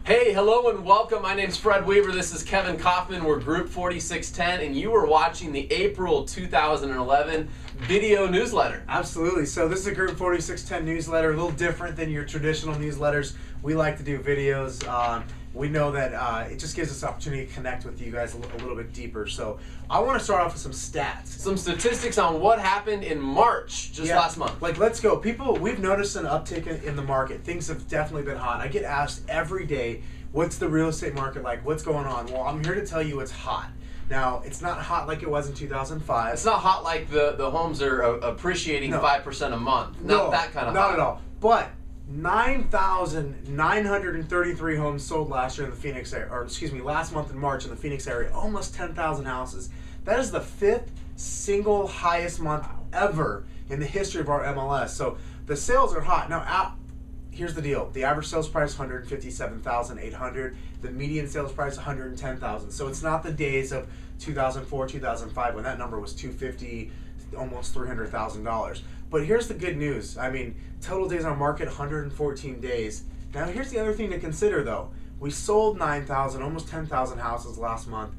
Hey, hello and welcome. My name's Fred Weaver. This is Kevin Kaufman. We're Group 4610, and you are watching the April 2011 video newsletter. Absolutely. So this is a Group 4610 newsletter, a little different than your traditional newsletters. We like to do videos. We know that it just gives us the opportunity to connect with you guys a little bit deeper. So I want to start off with some stats. Some statistics on what happened in March, last month. Like, let's go. We've noticed an uptick in the market. Things have definitely been hot. I get asked every day, what's the real estate market like? What's going on? Well, I'm here to tell you it's hot. Now, it's not hot like it was in 2005. It's not hot like the homes are appreciating 5% a month. Not that kind of hot. Not at all. But 9,933 homes sold last year in the Phoenix area, last month in March in the Phoenix area, almost 10,000 houses. That is the fifth single highest month ever in the history of our MLS. So the sales are hot. Now, here's the deal. The average sales price, $157,800. The median sales price, $110,000. So it's not the days of 2004, 2005 when that number was $250,000, almost $300,000. But here's the good news. I mean, total days on market, 114 days. Now, here's the other thing to consider, though. We sold 9,000, almost 10,000 houses last month.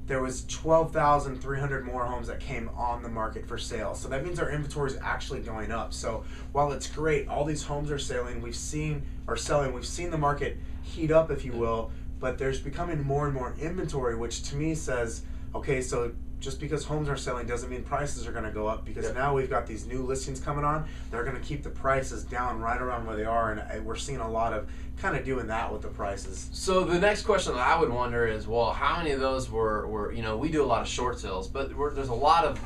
There was 12,300 more homes that came on the market for sale. So that means our inventory is actually going up. So while it's great, all these homes are selling. We've seen the market heat up, if you will, but there's becoming more and more inventory, which to me says, okay, so just because homes are selling doesn't mean prices are going to go up, because now we've got these new listings coming on. They're going to keep the prices down right around where they are, and we're seeing a lot of kind of doing that with the prices. So the next question that I would wonder is, well, how many of those were we do a lot of short sales, but there's a lot of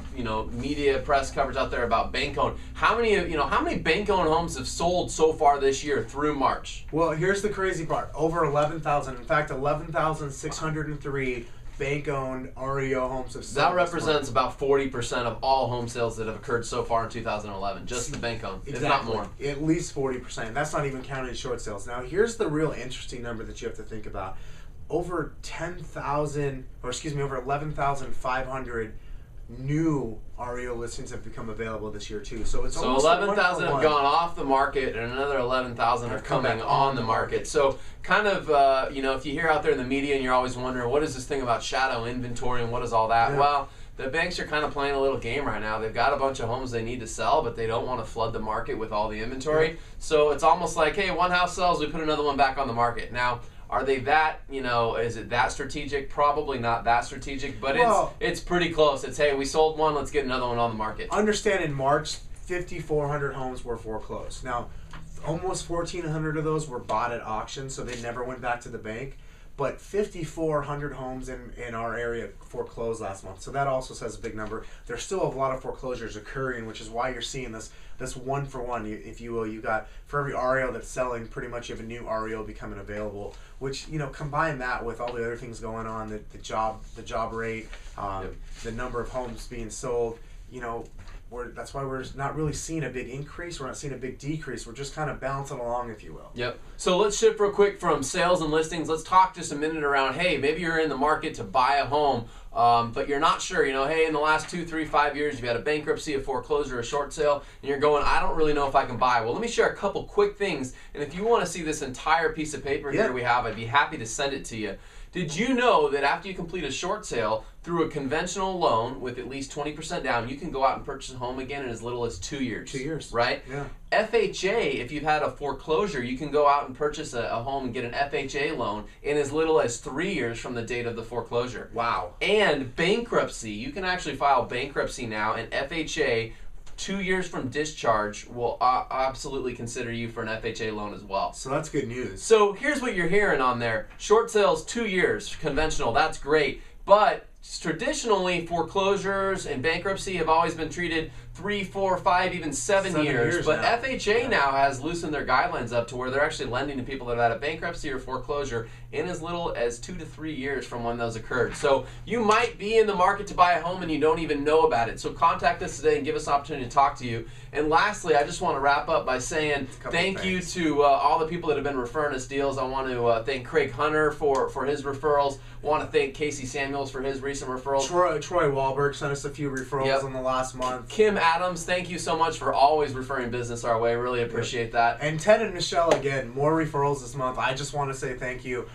media press coverage out there about bank-owned. How many bank-owned homes have sold so far this year through March? Well, here's the crazy part. Over 11,000. In fact, 11,603 bank-owned REO homes have sold. That represents about 40% of all home sales that have occurred so far in 2011, just the bank-owned, if not more. At least 40%. That's not even counting short sales. Now, here's the real interesting number that you have to think about. Over 11,500 new REO listings have become available this year too. So it's almost 11,000 have gone off the market, and another 11,000 are coming on the market. So kind of, if you hear out there in the media and you're always wondering, what is this thing about shadow inventory and what is all that? Yeah. Well, the banks are kind of playing a little game right now. They've got a bunch of homes they need to sell, but they don't want to flood the market with all the inventory. Yeah. So it's almost like, hey, one house sells, we put another one back on the market. Now, are they that, is it that strategic? Probably not that strategic, but it's pretty close. It's, hey, we sold one, let's get another one on the market. Understand, in March, 5,400 homes were foreclosed. Now, almost 1,400 of those were bought at auction, so they never went back to the bank. But 5,400 homes in our area foreclosed last month. So that also says a big number. There's still a lot of foreclosures occurring, which is why you're seeing this one for one, if you will. You got, for every REO that's selling, pretty much you have a new REO becoming available, which, combine that with all the other things going on, the job rate, the number of homes being sold, that's why we're not really seeing a big increase. We're not seeing a big decrease. We're just kind of bouncing along, if you will. Yep. So let's shift real quick from sales and listings. Let's talk just a minute around, hey, maybe you're in the market to buy a home, but you're not sure. Hey, in the last 2, 3, 5 years, you've had a bankruptcy, a foreclosure, a short sale, and you're going, I don't really know if I can buy. Well, let me share a couple quick things, and if you want to see this entire piece of paper here we have, I'd be happy to send it to you. Did you know that after you complete a short sale through a conventional loan with at least 20% down, you can go out and purchase a home again in as little as 2 years? 2 years. Right? Yeah. FHA, if you've had a foreclosure, you can go out and purchase a home and get an FHA loan in as little as 3 years from the date of the foreclosure. Wow. And bankruptcy, you can actually file bankruptcy now, and FHA 2 years from discharge will absolutely consider you for an FHA loan as well. So that's good news. So here's what you're hearing on there. Short sales, 2 years, conventional, that's great. But traditionally, foreclosures and bankruptcy have always been treated 3, 4, 5, even 7 years. But now. FHA now has loosened their guidelines up to where they're actually lending to people that have had a bankruptcy or foreclosure in as little as 2 to 3 years from when those occurred. So you might be in the market to buy a home and you don't even know about it. So contact us today and give us an opportunity to talk to you. And lastly, I just want to wrap up by saying thank you to all the people that have been referring us deals. I want to thank Craig Hunter for his referrals. I want to thank Casey Samuels for his recent referrals. Troy Wahlberg sent us a few referrals in the last month. Kim Adams, thank you so much for always referring business our way. Really appreciate that. And Ted and Michelle, again, more referrals this month. I just want to say thank you.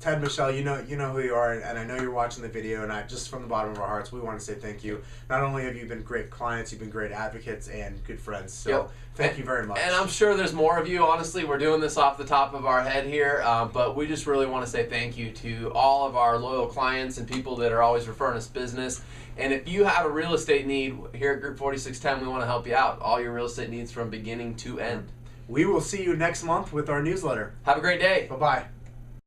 Ted, Michelle, you know who you are, and I know you're watching the video, and just from the bottom of our hearts, we want to say thank you. Not only have you been great clients, you've been great advocates and good friends. So thank you very much. And I'm sure there's more of you. Honestly, we're doing this off the top of our head here, but we just really want to say thank you to all of our loyal clients and people that are always referring us business. And if you have a real estate need here at Group 4610, we want to help you out. All your real estate needs from beginning to end. We will see you next month with our newsletter. Have a great day. Bye-bye.